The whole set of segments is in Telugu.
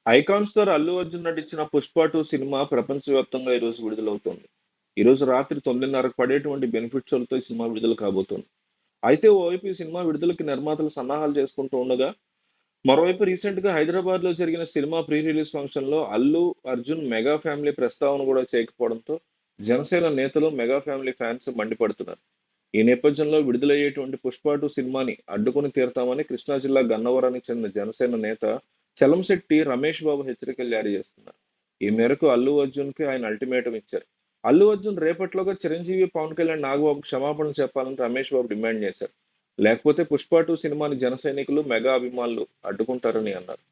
ఐకాన్ స్టార్ అల్లు అర్జున్ నటించిన 'పుష్ప 2' సినిమా ప్రపంచవ్యాప్తంగా ఈరోజు విడుదలవుతోంది. ఈరోజు రాత్రి 9:30కు పడేటువంటి బెనిఫిట్ షోలతో ఈ సినిమా విడుదల కాబోతోంది. అయితే ఓవైపు ఈ సినిమా విడుదలకి నిర్మాతలు సన్నాహాలు చేసుకుంటూ ఉండగా, మరోవైపు రీసెంట్‌గా హైదరాబాద్‌లో జరిగిన సినిమా ప్రీ రిలీజ్ ఫంక్షన్‌లో అల్లు అర్జున్ మెగా ఫ్యామిలీ ప్రస్తావన కూడా చేయకపోవడంతో జనసేన నేతలు, మెగా ఫ్యామిలీ ఫ్యాన్స్ మండిపడుతున్నారు. ఈ నేపథ్యంలో విడుదలయ్యేటువంటి 'పుష్ప 2' సినిమాని అడ్డుకొని తీరతామని కృష్ణా జిల్లా గన్నవరానికి చెందిన జనసేన నేత చలంశెట్టి రమేష్ బాబు హెచ్చరికలు జారీ చేస్తున్నారు. ఈ మేరకు అల్లు అర్జున్‌కి ఆయన అల్టిమేటం ఇచ్చారు. అల్లు అర్జున్ రేపట్లోగా చిరంజీవి, పవన్ కళ్యాణ్, నాగబాబుకు క్షమాపణలు చెప్పాలని రమేష్ బాబు డిమాండ్ చేశారు. లేకపోతే 'పుష్ప 2' సినిమాని జన సైనికులు, మెగా అభిమానులు అడ్డుకుంటారని అన్నారు.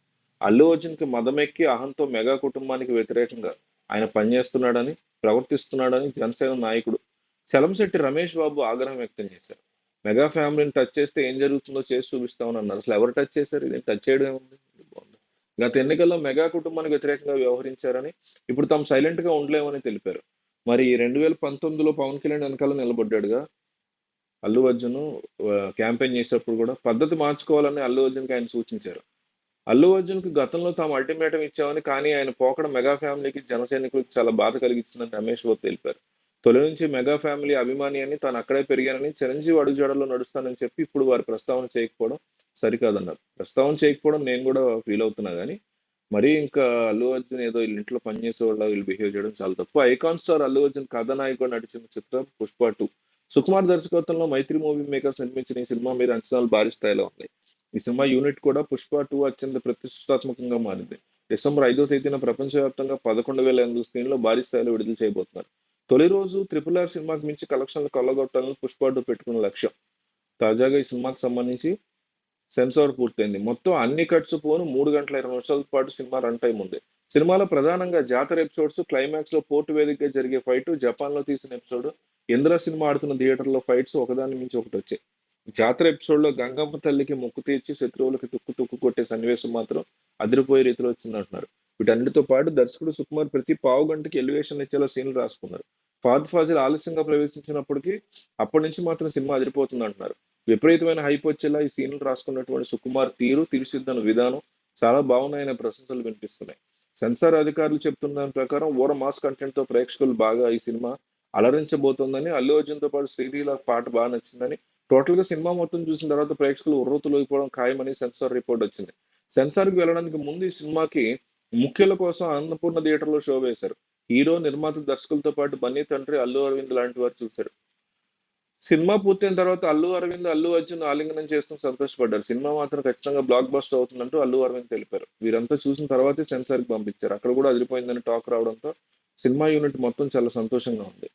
అల్లు అర్జున్‌కి మదమెక్కి అహంతో మెగా కుటుంబానికి వ్యతిరేకంగా ఆయన పనిచేస్తున్నాడని, ప్రవర్తిస్తున్నాడని జనసేన నాయకుడు చలంశెట్టి రమేష్ బాబు ఆగ్రహం వ్యక్తం చేశారు. మెగా ఫ్యామిలీని టచ్ చేస్తే ఏం జరుగుతుందో చేసి చూపిస్తామని అన్నారు. అసలు ఎవరు టచ్ చేశారు? ఇది టచ్ చేయడం ఏముంది? ఇది బాగుంది. గత ఎన్నికల్లో మెగా కుటుంబానికి వ్యతిరేకంగా వ్యవహరించారని, ఇప్పుడు తాము సైలెంట్‌గా ఉండలేమని తెలిపారు. మరి 2019లో పవన్ కళ్యాణ్ వెనకాల నిలబడ్డాడుగా అల్లు అర్జున్ క్యాంపెయిన్ చేసేటప్పుడు కూడా పద్ధతి మార్చుకోవాలని అల్లు అర్జున్‌కి ఆయన సూచించారు. అల్లు అర్జున్‌కి గతంలో తాము అల్టిమేటం ఇచ్చామని, కానీ ఆయన పోకడ మెగా ఫ్యామిలీకి, జన సైనికులకు చాలా బాధ కలిగించిందని రమేష్ బాబు తెలిపారు. తొలి నుంచి మెగా ఫ్యామిలీ అభిమాని అని, తాను అక్కడే పెరిగానని, చిరంజీవి అడుగుజాడల్లో నడుస్తానని చెప్పి ఇప్పుడు వారి ప్రస్తావన చేయకపోవడం సరికాదన్నారు. ప్రస్తావన చేయకపోవడం నేను కూడా ఫీల్ అవుతున్నా గానీ, మరీ ఇంకా అల్లు అర్జున్ ఏదో ఈళ్ళ ఇంట్లో పనిచేసేవాళ్ళలాగా వీళ్ళు బిహేవ్ చేయడం చాలా తప్పు. ఐకాన్ స్టార్ అల్లు అర్జున్ కథానాయకుడిగా నటించిన చిత్రం 'పుష్ప 2'. సుకుమార్ దర్శకత్వంలో మైత్రి మూవీ మేకర్స్ నిర్మించిన ఈ సినిమా మీద అంచనాలు భారీ స్థాయిలో ఉన్నాయి. ఈ సినిమా యూనిట్ కూడా 'పుష్ప 2' అత్యంత ప్రతిష్టాత్మకంగా మారింది. డిసెంబర్ 5వ తేదీన ప్రపంచవ్యాప్తంగా 11,800 స్క్రీన్‌లో భారీ స్థాయిలో విడుదల చేయబోతున్నారు. తొలి రోజు 'RRR' సినిమాకి మించి కలెక్షన్లు కొల్లగొట్టాలని 'పుష్ప 2' పెట్టుకున్న లక్ష్యం. తాజాగా ఈ సినిమాకి సంబంధించి సెన్సార్ పూర్తయింది. మొత్తం అన్ని కట్స్ పోను 3 గంటల 20 నిమిషాల పాటు సినిమా రన్ టైమ్ ఉంది. సినిమాలో ప్రధానంగా జాతర ఎపిసోడ్స్, క్లైమాక్స్‌లో పోర్ట్ వేదికగా జరిగే ఫైటు, జపాన్‌లో తీసిన ఎపిసోడ్, 'ఇంద్ర' సినిమా ఆడుతున్న థియేటర్‌లో ఫైట్స్ ఒకదాని మించి ఒకటొచ్చాయి. జాతర ఎపిసోడ్‌లో గంగమ్మ తల్లికి మొక్కు తీర్చి శత్రువులకి తుక్కు తుక్కు కొట్టే సన్నివేశం మాత్రం అదిరిపోయే రీతిలో వచ్చిందంటున్నారు. వీటన్నిటితో పాటు దర్శకుడు సుకుమార్ ప్రతి పావు గంటకి ఎలివేషన్‌లు ఇచ్చేలా సీన్‌లు రాసుకున్నారు. ఫహద్ ఫాజిల్ ఆలస్యంగా ప్రవేశించినప్పటికీ అప్పటి నుంచి మాత్రం సినిమా అదిరిపోతుందంటున్నారు. విపరీతమైన హైప్ వచ్చేలా ఈ సీన్‌లు రాసుకున్నటువంటి సుకుమార్ తీరు, తీర్చిదిద్దిన విధానం చాలా బాగున్నాయనే ప్రశంసలు వినిపిస్తున్నాయి. సెన్సార్ అధికారులు చెప్తున్న దాని ప్రకారం ఊర మాస్ కంటెంట్‌తో ప్రేక్షకులు బాగా ఈ సినిమా అలరించబోతోందని, అల్లు అర్జున్‌తో పాటు శ్రీలీల పాట బాగా నచ్చిందని, టోటల్‌గా సినిమా మొత్తం చూసిన తర్వాత ప్రేక్షకులు ఉర్రూతలూగిపోవడం ఖాయమని సెన్సార్ రిపోర్ట్ వచ్చింది. సెన్సార్‌కి వెళ్ళడానికి ముందు ఈ సినిమాకి ముఖ్యుల కోసం అన్నపూర్ణ థియేటర్‌లో షో వేశారు. హీరో, నిర్మాత, దర్శకులతో పాటు బన్నీ తండ్రి అల్లు అరవింద్ లాంటి వారు చూశారు. సినిమా పూర్తయిన తర్వాత అల్లు అరవింద్, అల్లు అర్జున్ ఆలింగనం చేసుకొని సంతోషపడ్డారు. సినిమా మాత్రం ఖచ్చితంగా బ్లాక్ బస్టర్ అవుతుందంటూ అల్లు అరవింద్ తెలిపారు. వీరంతా చూసిన తర్వాతే సెన్సార్‌కి పంపించారు. అక్కడ కూడా అదిరిపోయిందని టాక్ రావడంతో సినిమా యూనిట్ మొత్తం చాలా సంతోషంగా ఉంది.